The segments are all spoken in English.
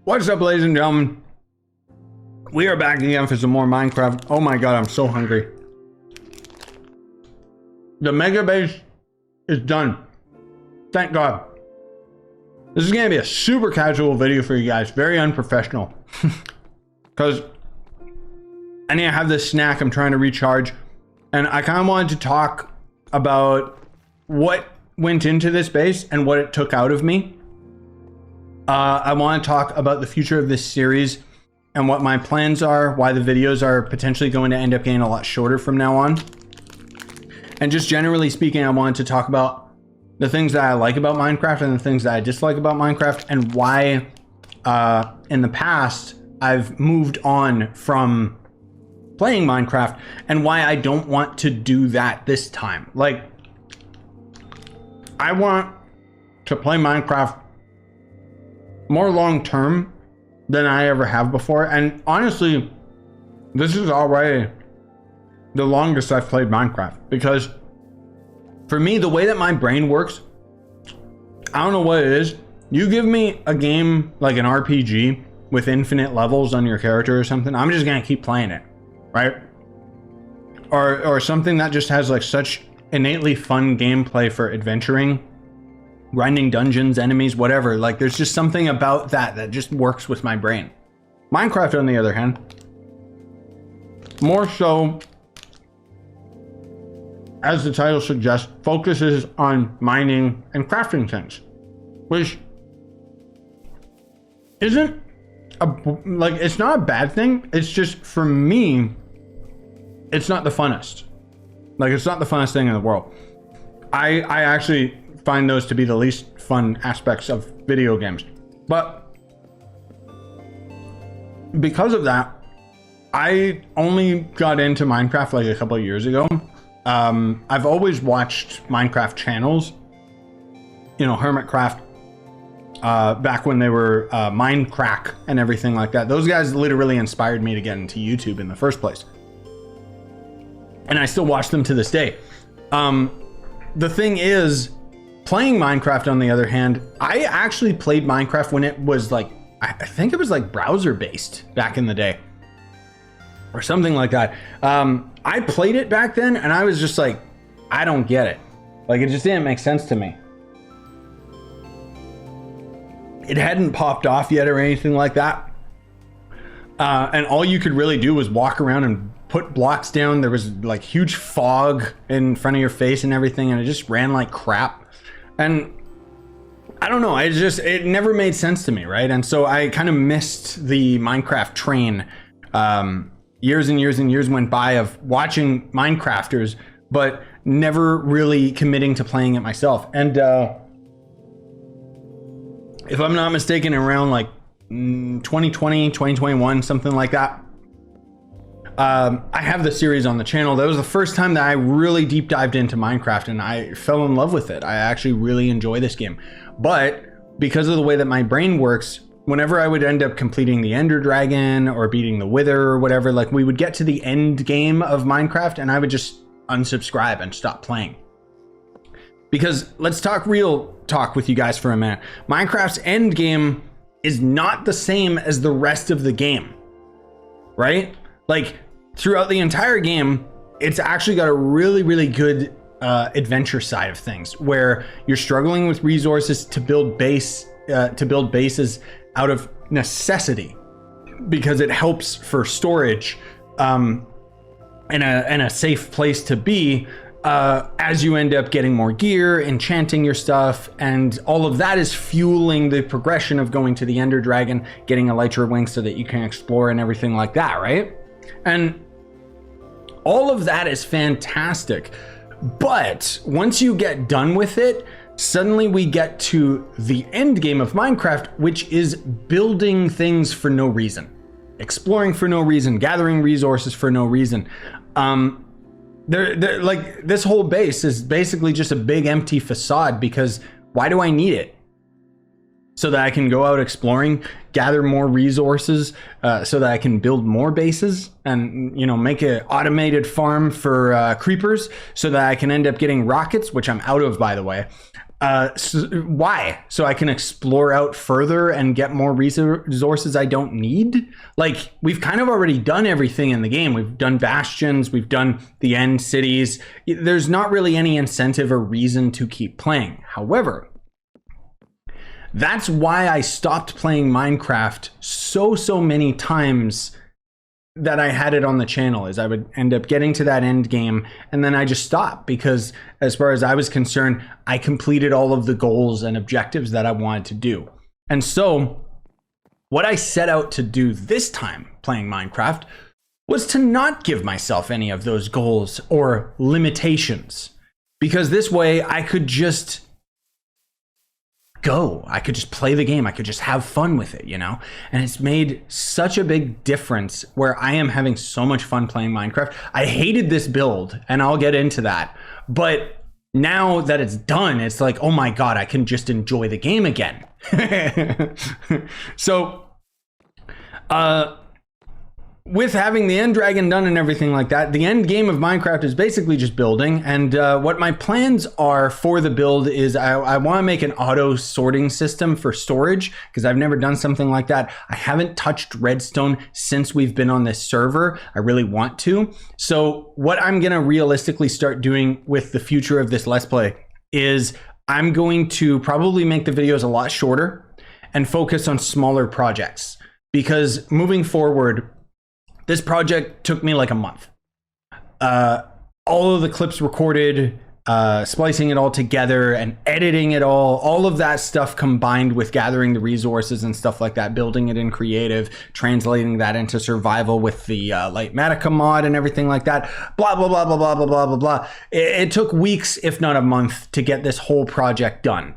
What's up, ladies and gentlemen? We are back again for some more Minecraft. Oh my god, I'm so hungry. The mega base is done. Thank god. This is gonna be a super casual video for you guys, very unprofessional. Because I need to have this snack, I'm trying to recharge. And I kind of wanted to talk about what went into this base and what it took out of me. I want to talk about the future of this series and what my plans are, why the videos are potentially going to end up getting a lot shorter from now on. And just generally speaking, I wanted to talk about the things that I like about Minecraft and the things that I dislike about Minecraft, and why in the past I've moved on from playing Minecraft and why I don't want to do that this time. Like, I want to play Minecraft more long term than I ever have before, and honestly, this is already the longest I've played Minecraft, because for me, the way that my brain works, I don't know what it is. You give me a game like an RPG with infinite levels on your character or something, I'm just gonna keep playing it, right? Or something that just has like such innately fun gameplay for adventuring, grinding dungeons, enemies, whatever. Like, there's just something about that just works with my brain. Minecraft, on the other hand, more so, as the title suggests, focuses on mining and crafting things, which isn't like, it's not a bad thing. It's just, for me, it's not the funnest. Like, it's not the funnest thing in the world. I actually find those to be the least fun aspects of video games. But because of that, I only got into Minecraft like a couple of years ago. I've always watched Minecraft channels, you know, Hermitcraft, back when they were Minecraft and everything like that. Those guys literally inspired me to get into YouTube in the first place. And I still watch them to this day. The thing is, playing Minecraft, on the other hand, I actually played Minecraft when it was like, I think it was like browser based back in the day or something like that. I played it back then and I was just like, I don't get it. Like, it just didn't make sense to me. It hadn't popped off yet or anything like that. And all you could really do was walk around and put blocks down. There was like huge fog in front of your face and everything, and it just ran like crap. And I don't know, it never made sense to me, right? And so I kind of missed the Minecraft train. Years and years and years went by of watching Minecrafters, but never really committing to playing it myself. And if I'm not mistaken, around like 2020, 2021, something like that, I have the series on the channel. That was the first time that I really deep dived into Minecraft, and I fell in love with it. I actually really enjoy this game. But because of the way that my brain works, whenever I would end up completing the Ender Dragon or beating the Wither or whatever, like, we would get to the end game of Minecraft and I would just unsubscribe and stop playing. Because let's talk real talk with you guys for a minute. Minecraft's end game is not the same as the rest of the game, right? Like, throughout the entire game, it's actually got a really, really good adventure side of things, where you're struggling with resources to build bases out of necessity, because it helps for storage, and a safe place to be, as you end up getting more gear, enchanting your stuff, and all of that is fueling the progression of going to the Ender Dragon, getting elytra wings so that you can explore and everything like that, right? And all of that is fantastic. But once you get done with it, suddenly we get to the end game of Minecraft, which is building things for no reason, exploring for no reason, gathering resources for no reason. They're like, this whole base is basically just a big empty facade, because why do I need it? So that I can go out exploring, gather more resources, so that I can build more bases and, you know, make an automated farm for creepers, so that I can end up getting rockets, which I'm out of, by the way. Why? So I can explore out further and get more resources I don't need? Like, we've kind of already done everything in the game. We've done bastions, we've done the end cities. There's not really any incentive or reason to keep playing. However, that's why I stopped playing Minecraft so many times that I had it on the channel, is I would end up getting to that end game and then I just stopped, because as far as I was concerned, I completed all of the goals and objectives that I wanted to do. And so what I set out to do this time playing Minecraft was to not give myself any of those goals or limitations, because this way I could just go. I could just play the game. I could just have fun with it, you know? And it's made such a big difference where I am having so much fun playing Minecraft. I hated this build, and I'll get into that. But now that it's done, it's like, oh my God, I can just enjoy the game again. So, with having the end dragon done and everything like that, the end game of Minecraft is basically just building. And what my plans are for the build is I want to make an auto sorting system for storage, because I've never done something like that. I haven't touched redstone since we've been on this server. I really want to. So what I'm going to realistically start doing with the future of this Let's Play is I'm going to probably make the videos a lot shorter and focus on smaller projects, because moving forward, this project took me like a month. All of the clips recorded, splicing it all together and editing it all of that stuff combined with gathering the resources and stuff like that, building it in creative, translating that into survival with the Lightmatica mod and everything like that, blah, blah, blah, blah, blah, blah, blah, blah, blah. It took weeks, if not a month, to get this whole project done.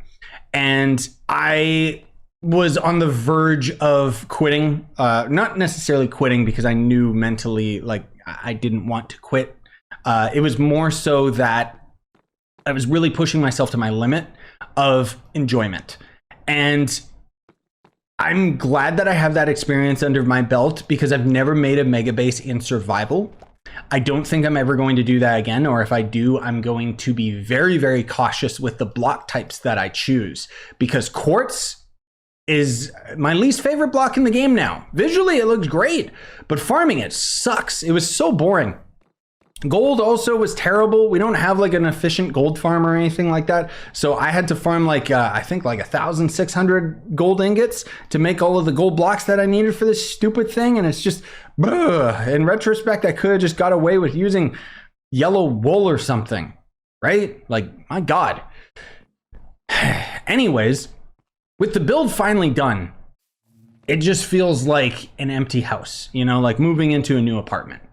And I was on the verge of quitting, not necessarily quitting because I knew mentally like I didn't want to quit. It was more so that I was really pushing myself to my limit of enjoyment. And I'm glad that I have that experience under my belt, because I've never made a mega base in survival. I don't think I'm ever going to do that again, or if I do, I'm going to be very, very cautious with the block types that I choose, because quartz is my least favorite block in the game now. Visually, it looks great, but farming it sucks. It was so boring. Gold also was terrible. We don't have like an efficient gold farm or anything like that. So I had to farm like, I think like 1,600 gold ingots to make all of the gold blocks that I needed for this stupid thing. And it's just, in retrospect, I could have just got away with using yellow wool or something, right? Like, my God. Anyways, with the build finally done, it just feels like an empty house, you know, like moving into a new apartment.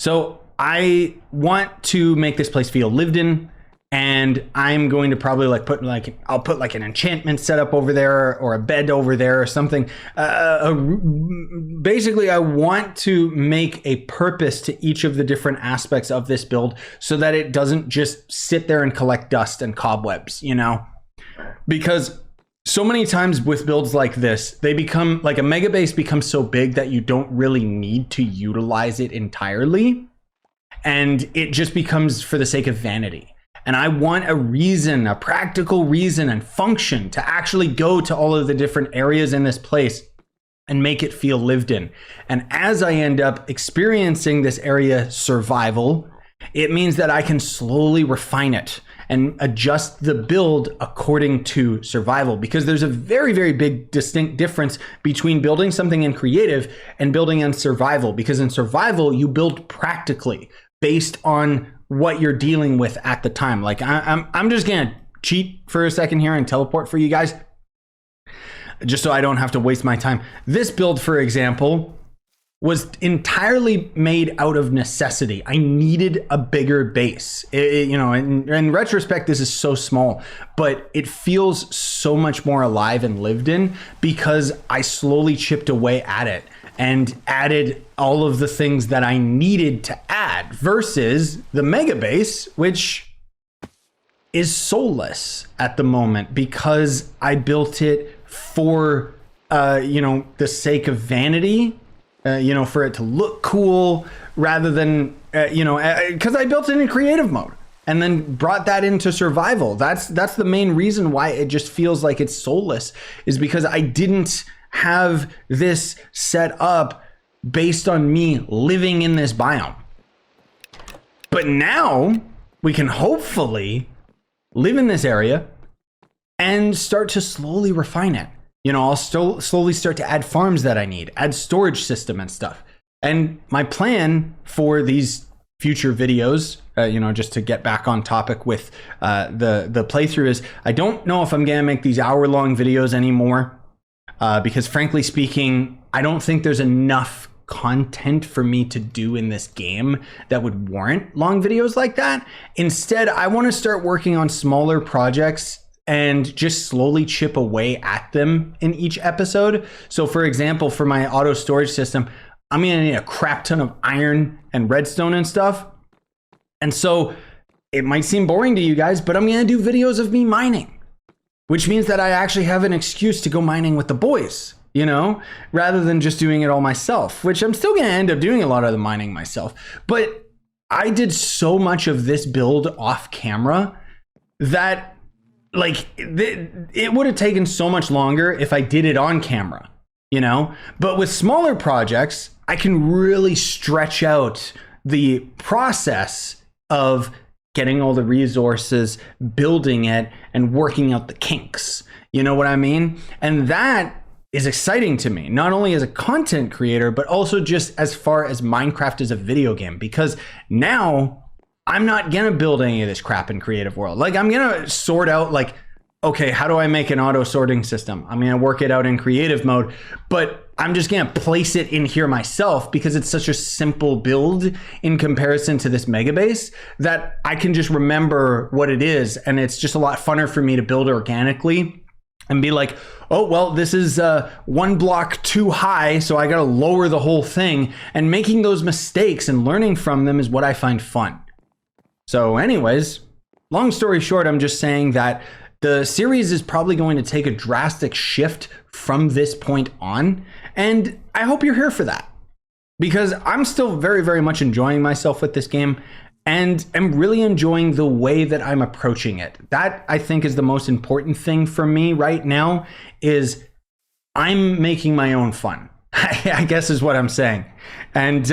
So I want to make this place feel lived in, and I'm going to probably like I'll put like an enchantment setup over there or a bed over there or something. Basically, I want to make a purpose to each of the different aspects of this build so that it doesn't just sit there and collect dust and cobwebs, you know, because so many times with builds like this, they become like a mega base becomes so big that you don't really need to utilize it entirely. And it just becomes for the sake of vanity. And I want a reason, a practical reason and function to actually go to all of the different areas in this place and make it feel lived in. And as I end up experiencing this area survival, it means that I can slowly refine it and adjust the build according to survival, because there's a very, very big distinct difference between building something in creative and building in survival, because in survival you build practically based on what you're dealing with at the time. Like I'm just gonna cheat for a second here and teleport for you guys, just so I don't have to waste my time. This build, for example, was entirely made out of necessity. I needed a bigger base. You know, in retrospect, this is so small, but it feels so much more alive and lived in because I slowly chipped away at it and added all of the things that I needed to add, versus the mega base, which is soulless at the moment because I built it for, you know, the sake of vanity. You know, for it to look cool rather than, you know, because I built it in creative mode. and then brought that into survival. That's the main reason why it just feels like it's soulless, is because I didn't have this set up based on me living in this biome. But now we can hopefully live in this area and start to slowly refine it. You know, I'll slowly start to add farms that I need, add storage system and stuff. And my plan for these future videos, you know, just to get back on topic with the playthrough, is I don't know if I'm gonna make these hour-long videos anymore, because frankly speaking, I don't think there's enough content for me to do in this game that would warrant long videos like that. Instead, I want to start working on smaller projects and just slowly chip away at them in each episode. So for example, for my auto storage system, I'm gonna need a crap ton of iron and redstone and stuff. And so it might seem boring to you guys, but I'm gonna do videos of me mining, which means that I actually have an excuse to go mining with the boys, you know, rather than just doing it all myself, which I'm still gonna end up doing a lot of the mining myself. But I did so much of this build off camera that like it would have taken so much longer if I did it on camera, you know? But with smaller projects, I can really stretch out the process of getting all the resources, building it, and working out the kinks. You know what I mean? And that is exciting to me, not only as a content creator, but also just as far as Minecraft as a video game, because now I'm not gonna build any of this crap in creative world. Like, I'm gonna sort out, like, okay, how do I make an auto sorting system? I'm gonna work it out in creative mode, but I'm just gonna place it in here myself because it's such a simple build in comparison to this mega base that I can just remember what it is. And it's just a lot funner for me to build organically and be like, oh, well, this is one block too high, so I gotta lower the whole thing. And making those mistakes and learning from them is what I find fun. So anyways, long story short, I'm just saying that the series is probably going to take a drastic shift from this point on. And I hope you're here for that, because I'm still very, very much enjoying myself with this game and am really enjoying the way that I'm approaching it. That, I think, is the most important thing for me right now, is I'm making my own fun, I guess is what I'm saying. And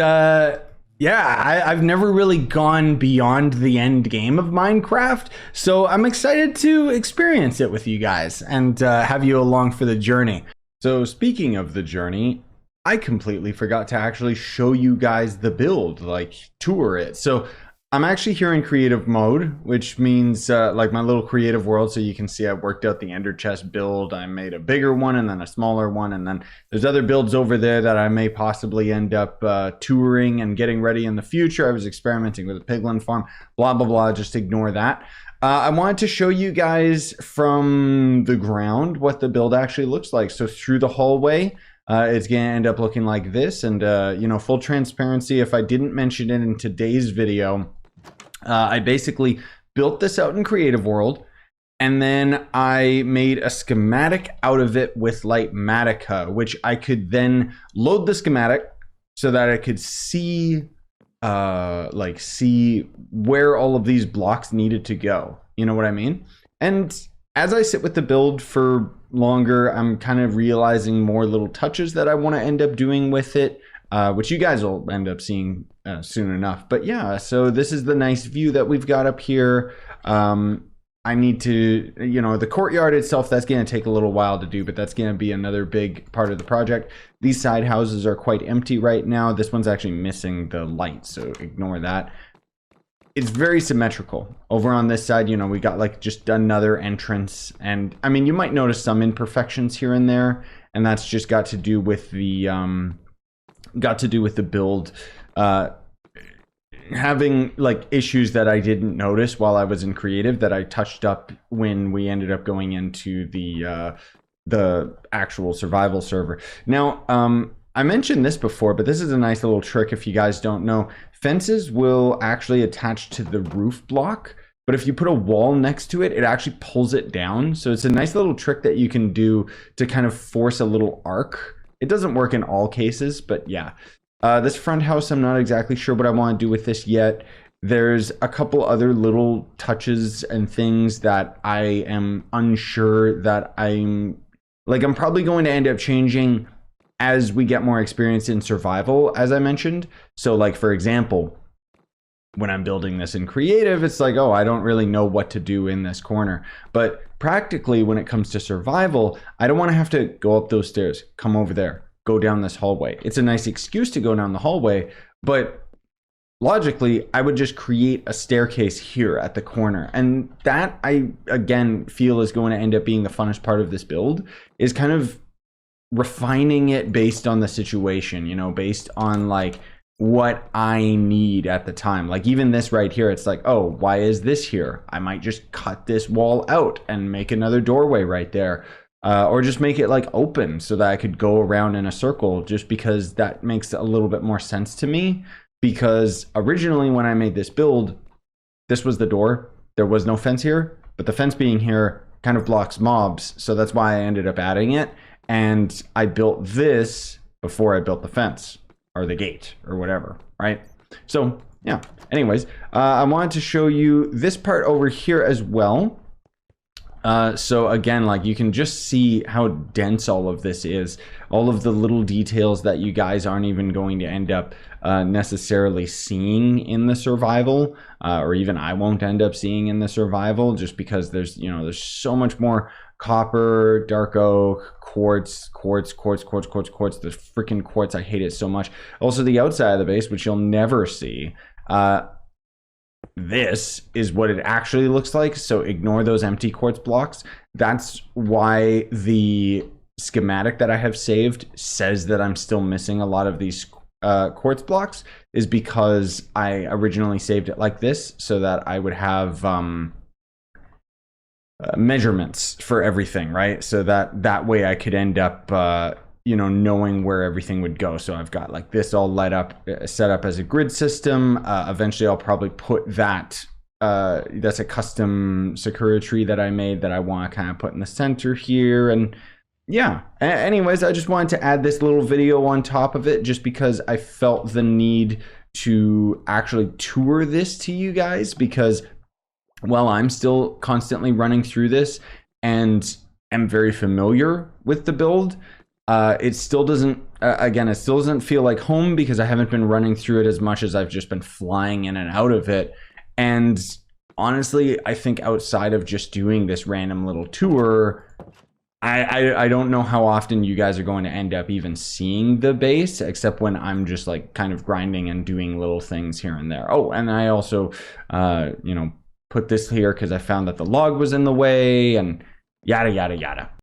yeah, I've never really gone beyond the end game of Minecraft, so I'm excited to experience it with you guys and have you along for the journey. So speaking of the journey, I completely forgot to actually show you guys the build, like tour it. So I'm actually here in creative mode, which means like my little creative world. So you can see I worked out the ender chest build. I made a bigger one and then a smaller one. And then there's other builds over there that I may possibly end up touring and getting ready in the future. I was experimenting with a piglin farm, blah, blah, blah. Just ignore that. I wanted to show you guys from the ground what the build actually looks like. So through the hallway, it's going to end up looking like this. And, you know, full transparency, if I didn't mention it in today's video, I basically built this out in Creative World, and then I made a schematic out of it with Lightmatica, which I could then load the schematic so that I could see see where all of these blocks needed to go. You know what I mean? And as I sit with the build for longer, I'm kind of realizing more little touches that I want to end up doing with it, which you guys will end up seeing soon enough. But yeah, so this is the nice view that we've got up here. I need to, you know, the courtyard itself, that's going to take a little while to do, but that's going to be another big part of the project. These side houses are quite empty right now. This one's actually missing the light, so ignore that. It's very symmetrical. Over on this side, you know, we got like just another entrance. And I mean, you might notice some imperfections here and there, and that's just got to do with the build having like issues that I didn't notice while I was in creative that I touched up when we ended up going into the actual survival server. Now, I mentioned this before, but this is a nice little trick if you guys don't know. Fences will actually attach to the roof block, but if you put a wall next to it, it actually pulls it down. So it's a nice little trick that you can do to kind of force a little arc. It doesn't work in all cases, but yeah. This front house, I'm not exactly sure what I want to do with this yet. There's a couple other little touches and things that I am unsure that I'm probably going to end up changing as we get more experience in survival, as I mentioned. So like, for example, when I'm building this in creative, it's like, oh, I don't really know what to do in this corner. But practically, when it comes to survival, I don't want to have to go up those stairs, come over there, go down this hallway. It's a nice excuse to go down the hallway, but logically, I would just create a staircase here at the corner. And that, I, again, feel is going to end up being the funnest part of this build, is kind of refining it based on the situation, you know, based on like what I need at the time. Like even this right here, it's like, oh, why is this here? I might just cut this wall out and make another doorway right there. Or just make it like open so that I could go around in a circle, just because that makes a little bit more sense to me. Because originally when I made this build, this was the door. There was no fence here, but the fence being here kind of blocks mobs. So that's why I ended up adding it. And I built this before I built the fence or the gate or whatever, right? So yeah, anyways, I wanted to show you this part over here as well. So again, like you can just see how dense all of this is, all of the little details that you guys aren't even going to end up necessarily seeing in the survival, or even I won't end up seeing in the survival, just because there's, you know, there's so much more copper, dark oak, quartz, the freaking quartz. I hate it so much. Also the outside of the base, which you'll never see. This is what it actually looks like, so ignore those empty quartz blocks. That's why the schematic that I have saved says that I'm still missing a lot of these quartz blocks, is because I originally saved it like this so that I would have measurements for everything, right? So that way I could end up you know, knowing where everything would go. So I've got like this all light up, set up as a grid system. Eventually I'll probably put that, that's a custom Sakura tree that I made that I want to kind of put in the center here. And yeah, anyways, I just wanted to add this little video on top of it, just because I felt the need to actually tour this to you guys, because while I'm still constantly running through this and am very familiar with the build, it still doesn't, again, it still doesn't feel like home, because I haven't been running through it as much as I've just been flying in and out of it. And honestly, I think outside of just doing this random little tour, I don't know how often you guys are going to end up even seeing the base, except when I'm just like kind of grinding and doing little things here and there. Oh, and I also, you know, put this here because I found that the log was in the way, and yada, yada, yada.